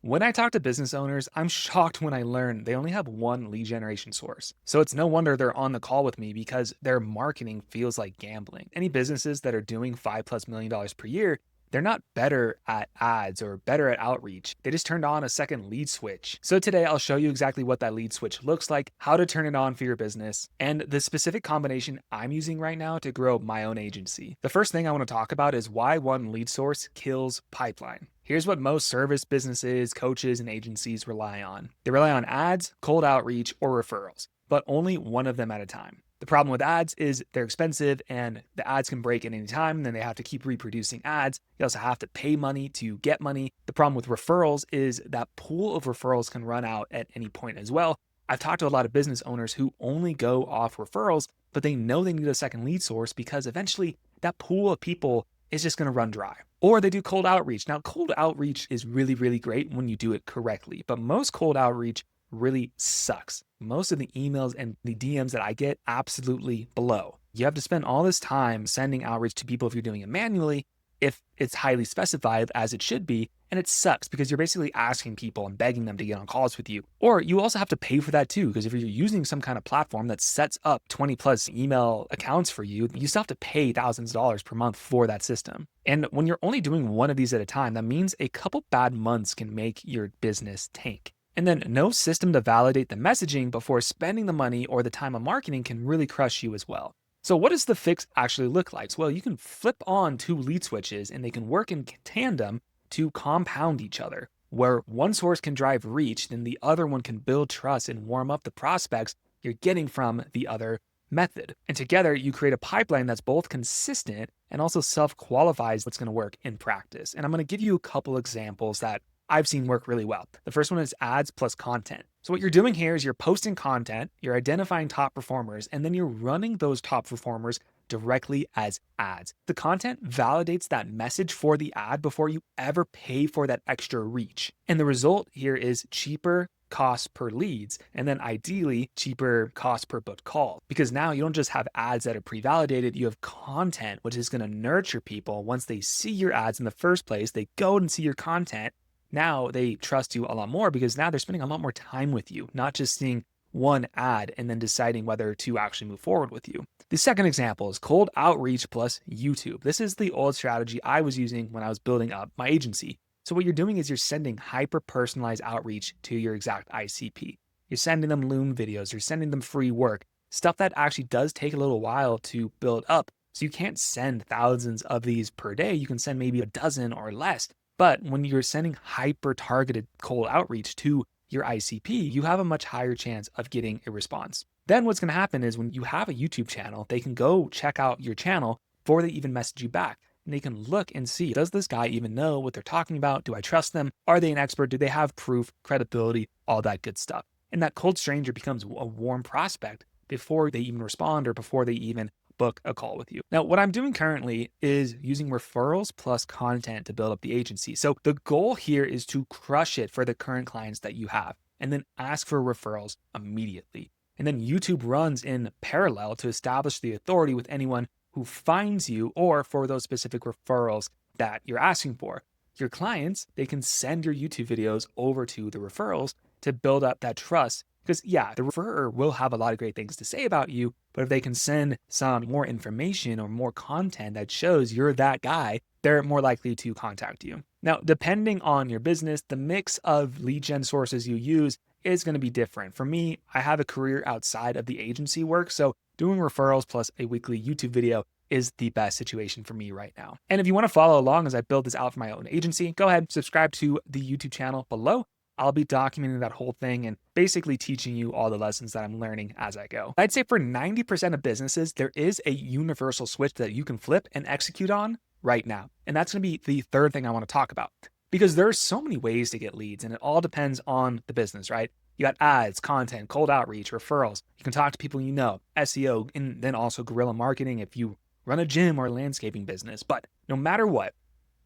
When I talk to business owners, I'm shocked when I learn they only have one lead generation source. So it's no wonder they're on the call with me because their marketing feels like gambling. Any businesses that are doing $5+ million per year, they're not better at ads or better at outreach. They just turned on a second lead switch. So today I'll show you exactly what that lead switch looks like, how to turn it on for your business, and the specific combination I'm using right now to grow my own agency. The first thing I want to talk about is why one lead source kills pipeline. Here's what most service businesses, coaches, and agencies rely on. They rely on ads, cold outreach, or referrals, but only one of them at a time. The problem with ads is they're expensive and the ads can break at any time. Then they have to keep reproducing ads. You also have to pay money to get money. The problem with referrals is that pool of referrals can run out at any point as well. I've talked to a lot of business owners who only go off referrals, but they know they need a second lead source because eventually that pool of people is just going to run dry. Or they do cold outreach. Now, cold outreach is really, really great when you do it correctly, but most cold outreach really sucks. Most of the emails and the DMs that I get absolutely blow. You have to spend all this time sending outreach to people if you're doing it manually, if it's highly specified as it should be. And it sucks because you're basically asking people and begging them to get on calls with you. Or you also have to pay for that too, because if you're using some kind of platform that sets up 20+ email accounts for you, you still have to pay thousands of dollars per month for that system. And when you're only doing one of these at a time, that means a couple bad months can make your business tank. And then no system to validate the messaging before spending the money or the time on marketing can really crush you as well. So what does the fix actually look like? Well, you can flip on two lead switches and they can work in tandem to compound each other. Where one source can drive reach, then the other one can build trust and warm up the prospects you're getting from the other method. And together you create a pipeline that's both consistent and also self-qualifies what's going to work in practice. And I'm going to give you a couple examples that I've seen work really well. The first one is ads plus content. So what you're doing here is you're posting content, you're identifying top performers, and then you're running those top performers directly as ads. The content validates that message for the ad before you ever pay for that extra reach. And the result here is cheaper cost per leads, and then ideally cheaper cost per booked call. Because now you don't just have ads that are pre-validated, you have content which is going to nurture people. Once they see your ads in the first place, they go and see your content. Now they trust you a lot more because now they're spending a lot more time with you, not just seeing one ad and then deciding whether to actually move forward with you. The second example is cold outreach plus YouTube. This is the old strategy I was using when I was building up my agency. So what you're doing is you're sending hyper-personalized outreach to your exact ICP. You're sending them Loom videos, you're sending them free work, stuff that actually does take a little while to build up. So you can't send thousands of these per day. You can send maybe a dozen or less. But when you're sending hyper-targeted cold outreach to your ICP, you have a much higher chance of getting a response. Then what's going to happen is when you have a YouTube channel, they can go check out your channel before they even message you back. And they can look and see, does this guy even know what they're talking about? Do I trust them? Are they an expert? Do they have proof, credibility, all that good stuff? And that cold stranger becomes a warm prospect before they even respond or before they even book a call with you. Now, what I'm doing currently is using referrals plus content to build up the agency. So the goal here is to crush it for the current clients that you have and then ask for referrals immediately. And then YouTube runs in parallel to establish the authority with anyone who finds you or for those specific referrals that you're asking for. Your clients, they can send your YouTube videos over to the referrals to build up that trust. Because yeah, the referrer will have a lot of great things to say about you, but if they can send some more information or more content that shows you're that guy, they're more likely to contact you. Now, depending on your business, the mix of lead gen sources you use is going to be different. For me, I have a career outside of the agency work, so doing referrals plus a weekly YouTube video is the best situation for me right now. And if you want to follow along as I build this out for my own agency, go ahead, subscribe to the YouTube channel below. I'll be documenting that whole thing and basically teaching you all the lessons that I'm learning as I go. I'd say for 90% of businesses, there is a universal switch that you can flip and execute on right now. And that's going to be the third thing I want to talk about because there's so many ways to get leads and it all depends on the business, right? You got ads, content, cold outreach, referrals. You can talk to people you know, SEO, and then also guerrilla marketing if you run a gym or a landscaping business. But no matter what,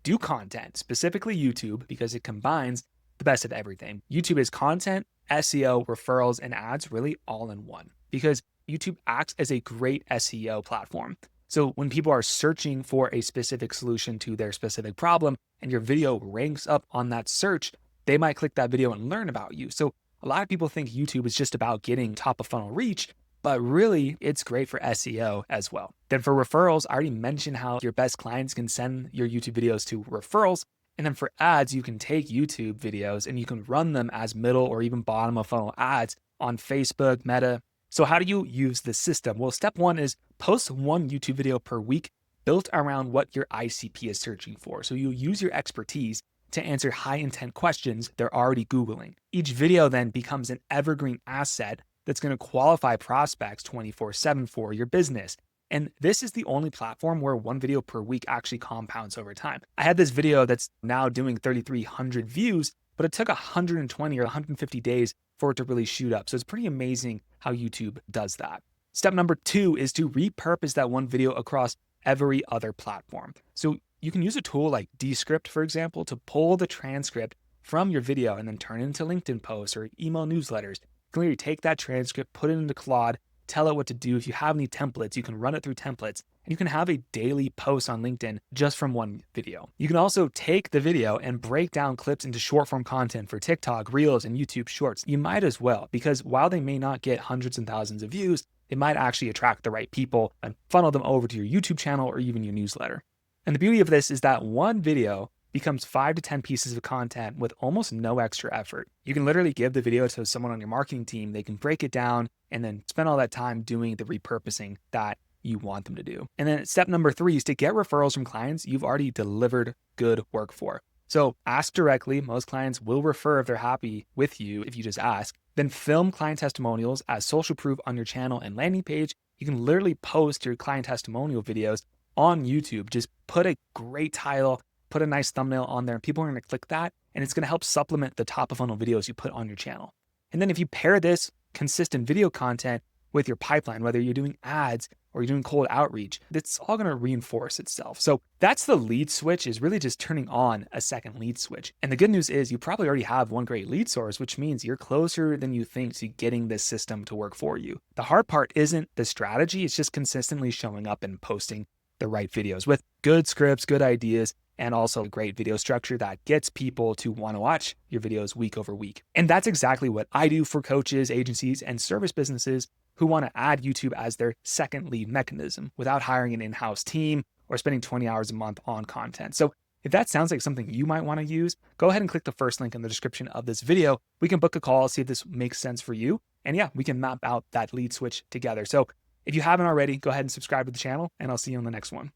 do content, specifically YouTube, because it combines the best of everything. YouTube is content, SEO, referrals, and ads really all in one because YouTube acts as a great SEO platform. So when people are searching for a specific solution to their specific problem and your video ranks up on that search, they might click that video and learn about you. So a lot of people think YouTube is just about getting top of funnel reach, but really it's great for SEO as well. Then for referrals, I already mentioned how your best clients can send your YouTube videos to referrals. And then for ads, you can take YouTube videos and you can run them as middle or even bottom of funnel ads on Facebook, Meta. So how do you use this system? Well, step one is post one YouTube video per week built around what your ICP is searching for. So you use your expertise to answer high intent questions they're already Googling. Each video then becomes an evergreen asset that's going to qualify prospects 24/7 for your business. And this is the only platform where one video per week actually compounds over time. I had this video that's now doing 3,300 views, but it took 120 or 150 days for it to really shoot up. So it's pretty amazing how YouTube does that. Step number 2 is to repurpose that one video across every other platform. So you can use a tool like Descript, for example, to pull the transcript from your video and then turn it into LinkedIn posts or email newsletters. You can literally take that transcript, put it into Claude, tell it what to do. If you have any templates, you can run it through templates, and you can have a daily post on LinkedIn just from one video. You can also take the video and break down clips into short form content for TikTok, Reels, and YouTube Shorts. You might as well, because while they may not get hundreds and thousands of views, it might actually attract the right people and funnel them over to your YouTube channel or even your newsletter. And the beauty of this is that one video becomes 5 to 10 pieces of content with almost no extra effort. You can literally give the video to someone on your marketing team. They can break it down and then spend all that time doing the repurposing that you want them to do. And then step number 3 is to get referrals from clients you've already delivered good work for. So ask directly. Most clients will refer if they're happy with you if you just ask. Then film client testimonials as social proof on your channel and landing page. You can literally post your client testimonial videos on YouTube. Just put a great title, put a nice thumbnail on there, and people are going to click that, and it's going to help supplement the top of funnel videos you put on your channel. And then if you pair this consistent video content with your pipeline, whether you're doing ads or you're doing cold outreach, it's all going to reinforce itself. So that's the lead switch, is really just turning on a second lead switch. And the good news is you probably already have one great lead source, which means you're closer than you think to getting this system to work for you. The hard part isn't the strategy, it's just consistently showing up and posting the right videos with good scripts, good ideas, and also a great video structure that gets people to want to watch your videos week over week. And that's exactly what I do for coaches, agencies, and service businesses who want to add YouTube as their second lead mechanism without hiring an in-house team or spending 20 hours a month on content. So if that sounds like something you might want to use, go ahead and click the first link in the description of this video. We can book a call, see if this makes sense for you. And yeah, we can map out that lead switch together. So if you haven't already, go ahead and subscribe to the channel, and I'll see you on the next one.